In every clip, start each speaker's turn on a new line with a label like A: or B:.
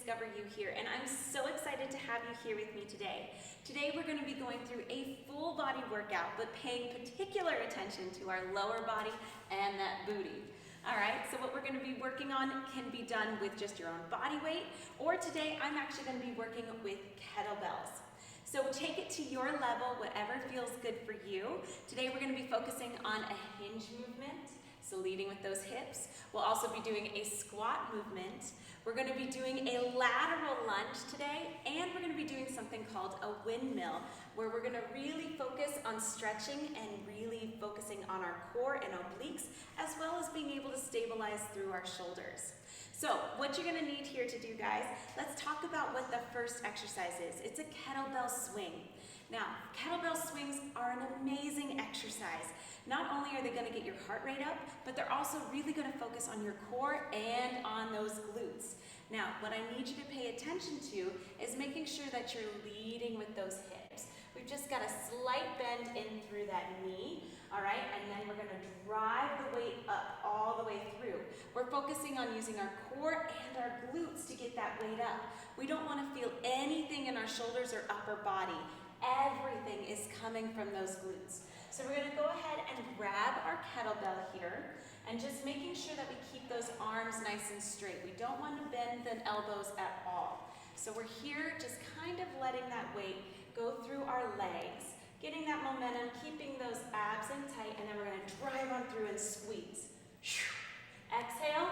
A: discover you here, and I'm so excited to have you here with me today. Today we're going to be going through a full body workout, but paying particular attention to our lower body and that booty. All right, so what we're going to be working on can be done with just your own body weight, or today I'm actually going to be working with kettlebells. So take it to your level, whatever feels good for you. Today we're going to be focusing on a hinge movement, so leading with those hips. We'll also be doing a squat movement. We're going to be doing a lateral lunge today, and we're going to be doing something called a windmill, where we're going to really focus on stretching and really focusing on our core and obliques, as well as being able to stabilize through our shoulders. So what you're going to need here to do, guys, let's talk about what the first exercise is. It's a kettlebell swing. Now, kettlebell swings are an amazing exercise. Not only are they going to get your heart rate up, but they're also really going to focus on your core and on those glutes. Now, what I need you to pay attention to is making sure that you're leading with those hips. We've just got a slight bend in through that knee, all right? And then we're going to drive the weight up all the way through. We're focusing on using our core and our glutes to get that weight up. We don't want to feel anything in our shoulders or upper body. Everything is coming from those glutes. So we're going to go ahead and grab our kettlebell here and just making sure that we keep those arms nice and straight. We don't want to bend the elbows at all. So we're here just kind of letting that weight go through our legs, getting that momentum, keeping those abs in tight, and then we're going to drive on through and squeeze. Exhale.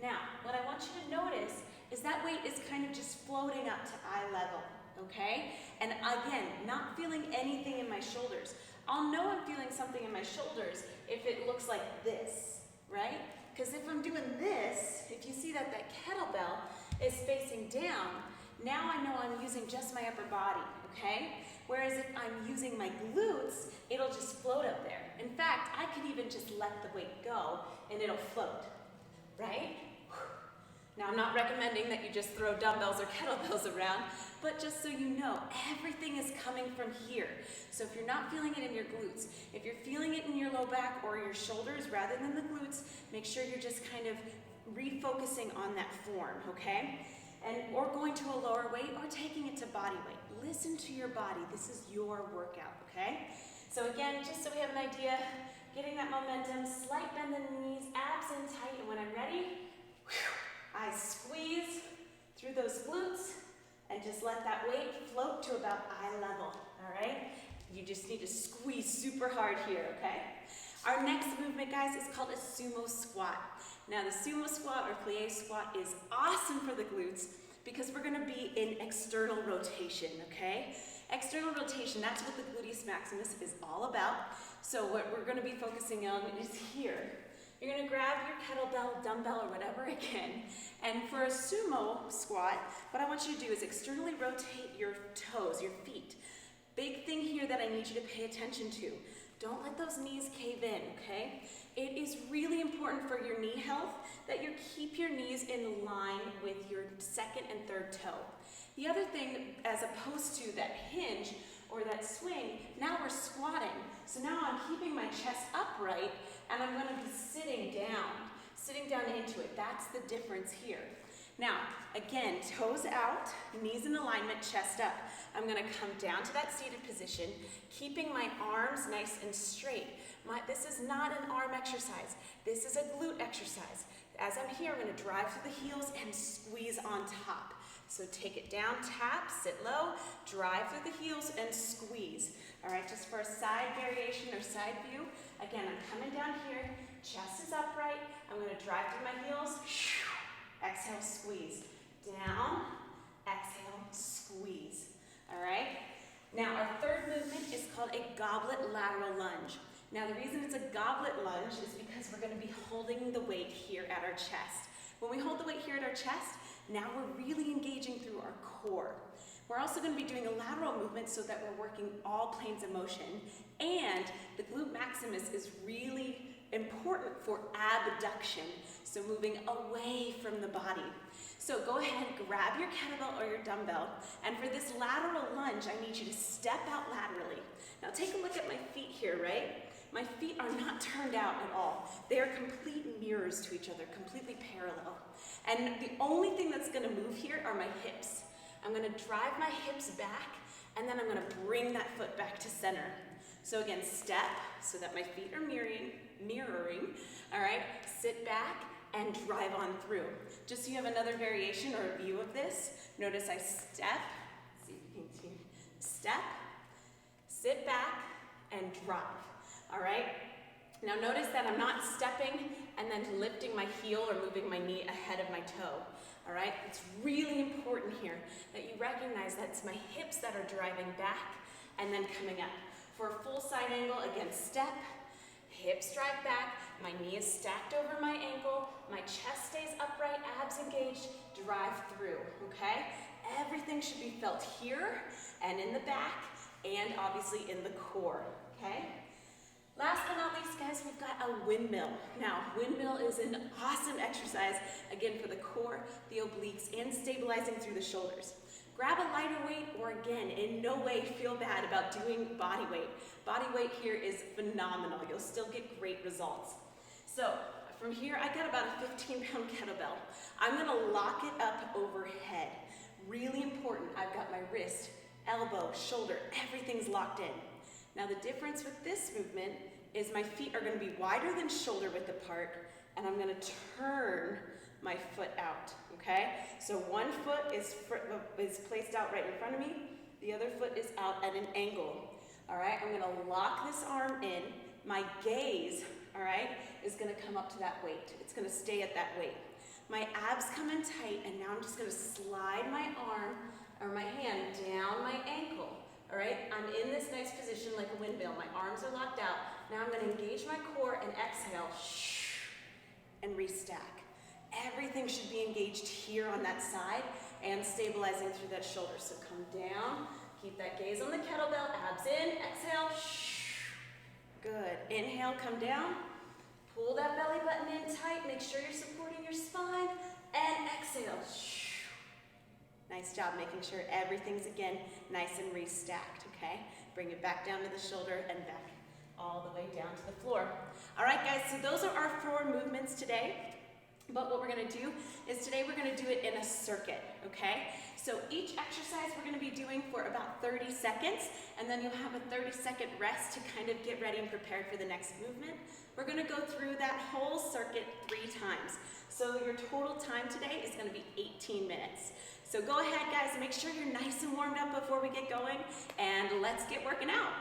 A: Now, what I want you to notice is that weight is kind of just floating up to eye level, okay? And again, not feeling anything in my shoulders. I'll know I'm feeling something in my shoulders if it looks like this, right? Because if I'm doing this, if you see that that kettlebell is facing down, now I know I'm using just my upper body, okay? Whereas if I'm using my glutes, it'll just float up there. In fact, I could even just let the weight go and it'll float, right? Now, I'm not recommending that you just throw dumbbells or kettlebells around, but just so you know, everything is coming from here. So if you're not feeling it in your glutes, if you're feeling it in your low back or your shoulders rather than the glutes, make sure you're just kind of refocusing on that form, okay? Or going to a lower weight or taking it to body weight. Listen to your body. This is your workout, okay? So again, just so we have an idea, getting that momentum, slight bend in the knees, abs in tight, and when I'm ready, I squeeze through those glutes and just let that weight float to about eye level, all right? You just need to squeeze super hard here, okay? Our next movement, guys, is called a sumo squat. Now, the sumo squat or plie squat is awesome for the glutes because we're going to be in external rotation, okay? External rotation, that's what the gluteus maximus is all about. So what we're going to be focusing on is here. You're going to grab your kettlebell, dumbbell, or whatever again. And for a sumo squat, what I want you to do is externally rotate your toes, your feet. Big thing here that I need you to pay attention to. Don't let those knees cave in, okay? It is really important for your knee health that you keep your knees in line with your second and third toe. The other thing, as opposed to that hinge or that swing, now we're squatting. So now I'm keeping my chest upright and I'm going to be sitting down into it. That's the difference here. Now, again, toes out, knees in alignment, chest up. I'm going to come down to that seated position, keeping my arms nice and straight. This is not an arm exercise. This is a glute exercise. As I'm here, I'm going to drive through the heels and squeeze on top. So take it down, tap, sit low, drive through the heels and squeeze. All right, just for a side variation or side view. Again, I'm coming down here, chest is upright. I'm going to drive through my heels. Exhale, squeeze. Down, exhale, squeeze. All right? Now, our third movement is called a goblet lateral lunge. Now, the reason it's a goblet lunge is because we're going to be holding the weight here at our chest. When we hold the weight here at our chest, now we're really engaging through our core. We're also going to be doing a lateral movement so that we're working all planes of motion. And the glute maximus is really important for abduction, so moving away from the body. So go ahead, grab your kettlebell or your dumbbell, and for this lateral lunge, I need you to step out laterally. Now take a look at my feet here, right? My feet are not turned out at all. They are complete mirrors to each other, completely parallel. And the only thing that's gonna move here are my hips. I'm gonna drive my hips back, and then I'm gonna bring that foot back to center. So again, step, so that my feet are mirroring, all right? Sit back and drive on through. Just so you have another variation or a view of this, notice I step, see if you can see, step, sit back, and drive, all right? Now notice that I'm not stepping and then lifting my heel or moving my knee ahead of my toe, all right? It's really important here that you recognize that it's my hips that are driving back and then coming up. For a full side angle, again, step, hips drive back, my knee is stacked over my ankle, my chest stays upright, abs engaged, drive through, okay? Everything should be felt here and in the back and obviously in the core, okay? Last but not least, guys, we've got a windmill. Now, windmill is an awesome exercise, again, for the core, the obliques, and stabilizing through the shoulders. Grab a lighter weight, or again, in no way feel bad about doing body weight. Body weight here is phenomenal. You'll still get great results. So, from here, I got about a 15-pound kettlebell. I'm gonna lock it up overhead. Really important, I've got my wrist, elbow, shoulder, everything's locked in. Now the difference with this movement is my feet are gonna be wider than shoulder width apart, and I'm gonna turn my foot out, okay? So one foot is placed out right in front of me, the other foot is out at an angle, all right? I'm gonna lock this arm in, my gaze, all right, is gonna come up to that weight. It's gonna stay at that weight. My abs come in tight, and now I'm just gonna slide my arm, or my hand, down my ankle. All right, I'm in this nice position like a windmill. My arms are locked out. Now I'm gonna engage my core and exhale, and restack. Everything should be engaged here on that side and stabilizing through that shoulder. So come down, keep that gaze on the kettlebell, abs in, exhale, good. Inhale, come down, pull that belly button in tight, make sure you're supporting your spine, and exhale, nice job making sure everything's, again, nice and restacked, okay? Bring it back down to the shoulder and back all the way down to the floor. All right, guys, so those are our 4 movements today. But what we're gonna do is today we're gonna do it in a circuit, okay? So each exercise we're gonna be doing for about 30 seconds, and then you'll have a 30-second rest to kind of get ready and prepare for the next movement. We're gonna go through that whole circuit 3 times. So your total time today is gonna be 18 minutes. So go ahead, guys, make sure you're nice and warmed up before we get going, and let's get working out.